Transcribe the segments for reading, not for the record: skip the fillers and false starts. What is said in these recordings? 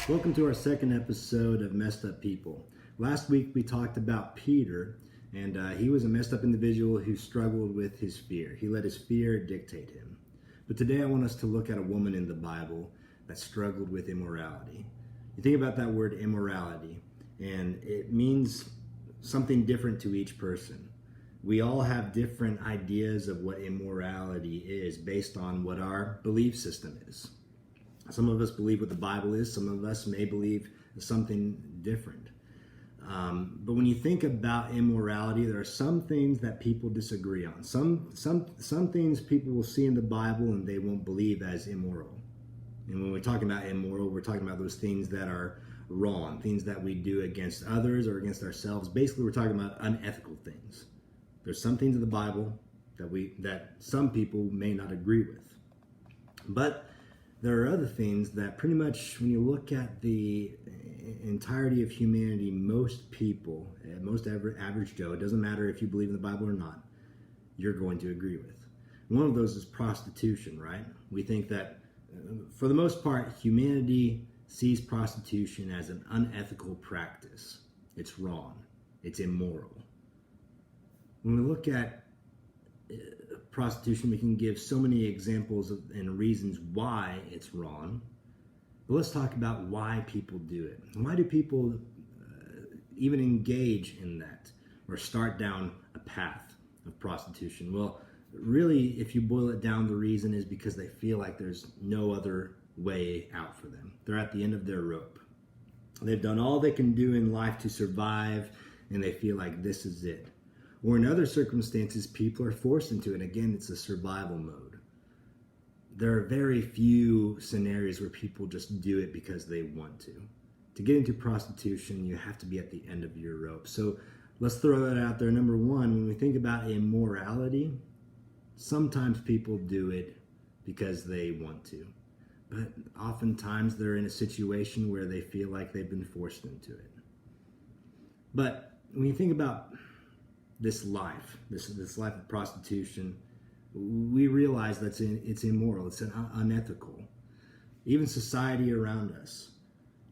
Welcome to our second episode of Messed Up People. Last week we talked about Peter, and he was a messed up individual who struggled with his fear. He let his fear dictate him. But today I want us to look at a woman in the Bible that struggled with immorality. You think about that word immorality, and it means something different to each person. We all have different ideas of what immorality is based on what our belief system is. Some of us believe what the Bible is. Some of us may believe something different. But when you think about immorality, there are some things that people disagree on. Some things people will see in the Bible and they won't believe as immoral. And when we're talking about immoral, we're talking about those things that are wrong, things that we do against others or against ourselves. Basically, we're talking about unethical things. There's some things in the Bible that some people may not agree with. But there are other things that pretty much, when you look at the entirety of humanity, most people, most average Joe, it doesn't matter if you believe in the Bible or not, you're going to agree with. One of those is prostitution, right? We think that, for the most part, humanity sees prostitution as an unethical practice. It's wrong. It's immoral. When we look at prostitution, we can give so many examples and reasons why it's wrong. But let's talk about why people do it. Why do people even engage in that or start down a path of prostitution? Well, really, if you boil it down, the reason is because they feel like there's no other way out for them. They're at the end of their rope. They've done all they can do in life to survive, and they feel like this is it. Or in other circumstances, people are forced into it. Again, it's a survival mode. There are very few scenarios where people just do it because they want to. To get into prostitution, you have to be at the end of your rope. So let's throw that out there. Number one, when we think about immorality, sometimes people do it because they want to. But oftentimes they're in a situation where they feel like they've been forced into it. But when you think about this life of prostitution, we realize that it's immoral, it's unethical. Even society around us,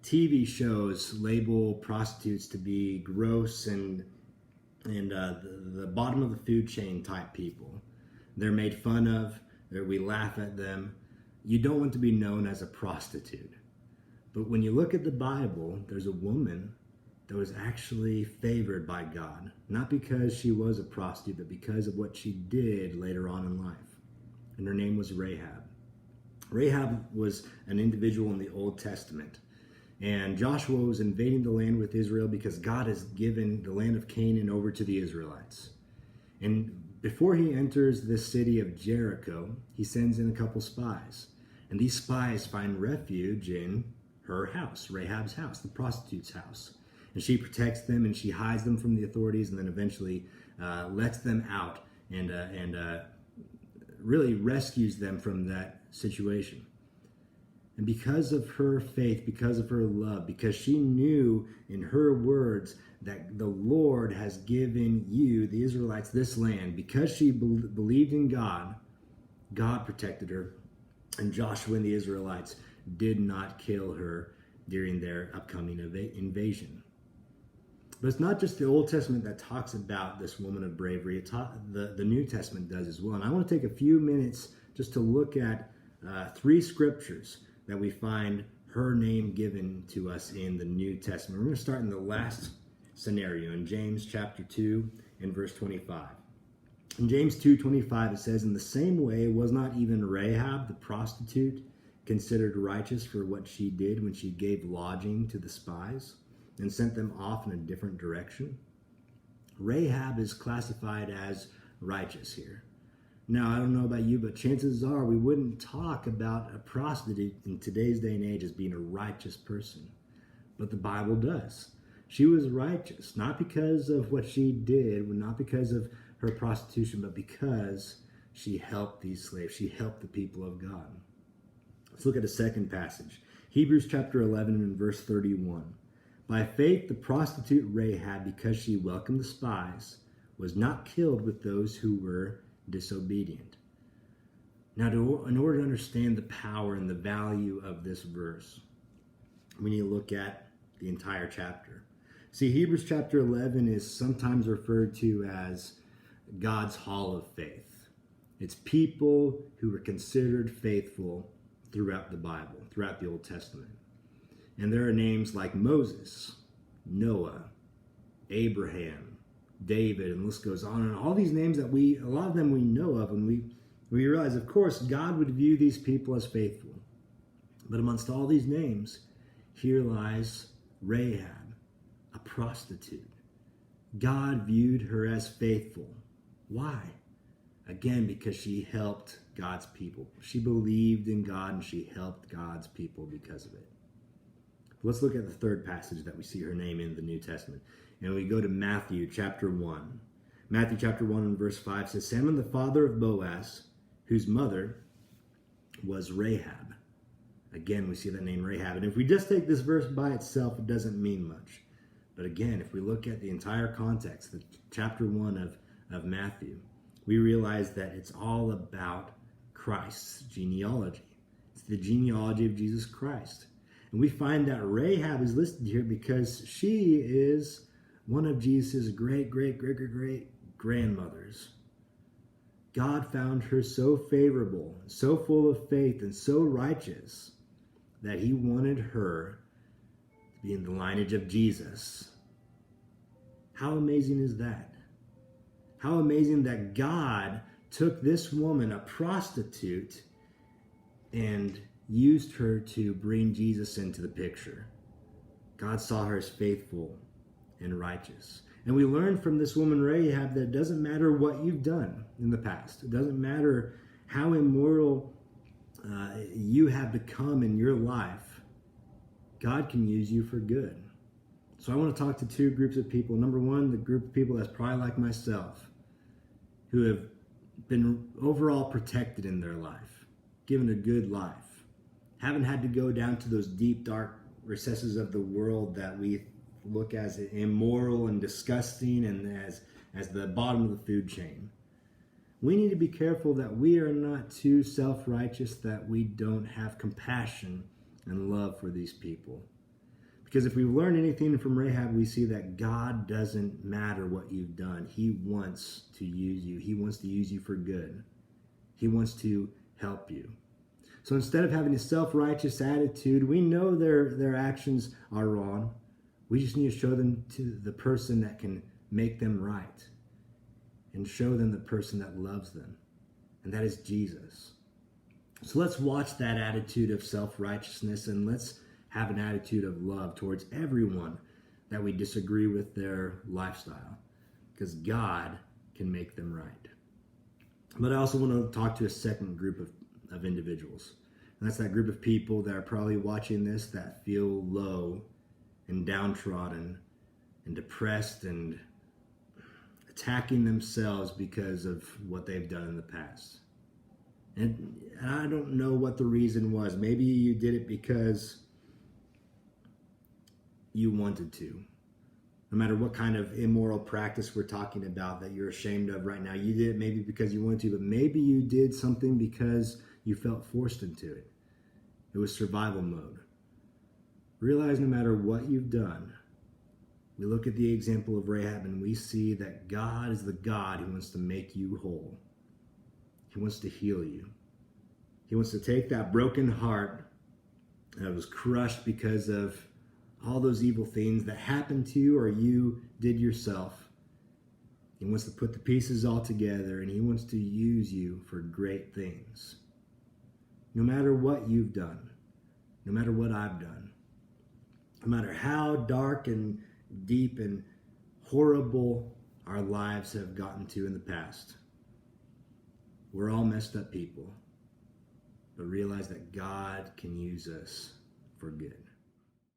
TV shows label prostitutes to be gross and the bottom of the food chain type people. They're made fun of, we laugh at them. You don't want to be known as a prostitute. But when you look at the Bible, there's a woman that was actually favored by God, not because she was a prostitute, but because of what she did later on in life. And her name was Rahab. Rahab was an individual in the Old Testament. And Joshua was invading the land with Israel because God has given the land of Canaan over to the Israelites. And before he enters the city of Jericho, he sends in a couple spies. And these spies find refuge in her house, Rahab's house, the prostitute's house. And she protects them and she hides them from the authorities and then eventually lets them out and really rescues them from that situation. And because of her faith, because of her love, because she knew in her words that the Lord has given you, the Israelites, this land, because she believed in God, God protected her. And Joshua and the Israelites did not kill her during their upcoming invasion. But it's not just the Old Testament that talks about this woman of bravery. The New Testament does as well. And I want to take a few minutes just to look at three scriptures that we find her name given to us in the New Testament. We're going to start in the last scenario in James chapter 2 and verse 25. In James 2:25 it says, "In the same way was not even Rahab the prostitute considered righteous for what she did when she gave lodging to the spies and sent them off in a different direction?" Rahab is classified as righteous here. Now, I don't know about you, but chances are we wouldn't talk about a prostitute in today's day and age as being a righteous person. But the Bible does. She was righteous, not because of what she did, not because of her prostitution, but because she helped these slaves. She helped the people of God. Let's look at a second passage. Hebrews chapter 11 and verse 31. "By faith, the prostitute Rahab, because she welcomed the spies, was not killed with those who were disobedient." Now, in order to understand the power and the value of this verse, we need to look at the entire chapter. See, Hebrews chapter 11 is sometimes referred to as God's hall of faith. It's people who were considered faithful throughout the Bible, throughout the Old Testament. And there are names like Moses, Noah, Abraham, David, and the list goes on. And all these names that a lot of them we know of, and we realize, of course, God would view these people as faithful. But amongst all these names, here lies Rahab, a prostitute. God viewed her as faithful. Why? Again, because she helped God's people. She believed in God and she helped God's people because of it. Let's look at the third passage that we see her name in the New Testament. And we go to Matthew chapter 1. Matthew chapter 1 and verse 5 says, Salmon, the father of Boaz, whose mother was Rahab. Again, we see that name Rahab. And if we just take this verse by itself, it doesn't mean much. But again, if we look at the entire context, the chapter 1 of Matthew, we realize that it's all about Christ's genealogy. It's the genealogy of Jesus Christ. And we find that Rahab is listed here because she is one of Jesus' great grandmothers. God found her so favorable, so full of faith, and so righteous that he wanted her to be in the lineage of Jesus. How amazing is that? How amazing that God took this woman, a prostitute, and used her to bring Jesus into the picture. God saw her as faithful and righteous. And we learn from this woman Rahab that it doesn't matter what you've done in the past. It doesn't matter how immoral you have become in your life. God can use you for good. So I want to talk to two groups of people. Number one, the group of people that's probably like myself, who have been overall protected in their life, given a good life, haven't had to go down to those deep, dark recesses of the world that we look as immoral and disgusting and as the bottom of the food chain. We need to be careful that we are not too self-righteous, that we don't have compassion and love for these people. Because if we've learned anything from Rahab, we see that God doesn't matter what you've done. He wants to use you. He wants to use you for good. He wants to help you. So instead of having a self-righteous attitude, we know their actions are wrong. We just need to show them to the person that can make them right and show them the person that loves them, and that is Jesus. So let's watch that attitude of self-righteousness, and let's have an attitude of love towards everyone that we disagree with their lifestyle, because God can make them right. But I also want to talk to a second group of individuals, and that's that group of people that are probably watching this that feel low and downtrodden and depressed and attacking themselves because of what they've done in the past. And I don't know what the reason was. Maybe you did it because you wanted to. No matter what kind of immoral practice we're talking about that you're ashamed of right now, you did it maybe because you wanted to, but maybe you did something because you felt forced into it. It was survival mode. Realize no matter what you've done, we look at the example of Rahab and we see that God is the God who wants to make you whole. He wants to heal you. He wants to take that broken heart that was crushed because of all those evil things that happened to you or you did yourself. He wants to put the pieces all together and he wants to use you for great things. No matter what you've done, no matter what I've done, no matter how dark and deep and horrible our lives have gotten to in the past, we're all messed up people. But realize that God can use us for good.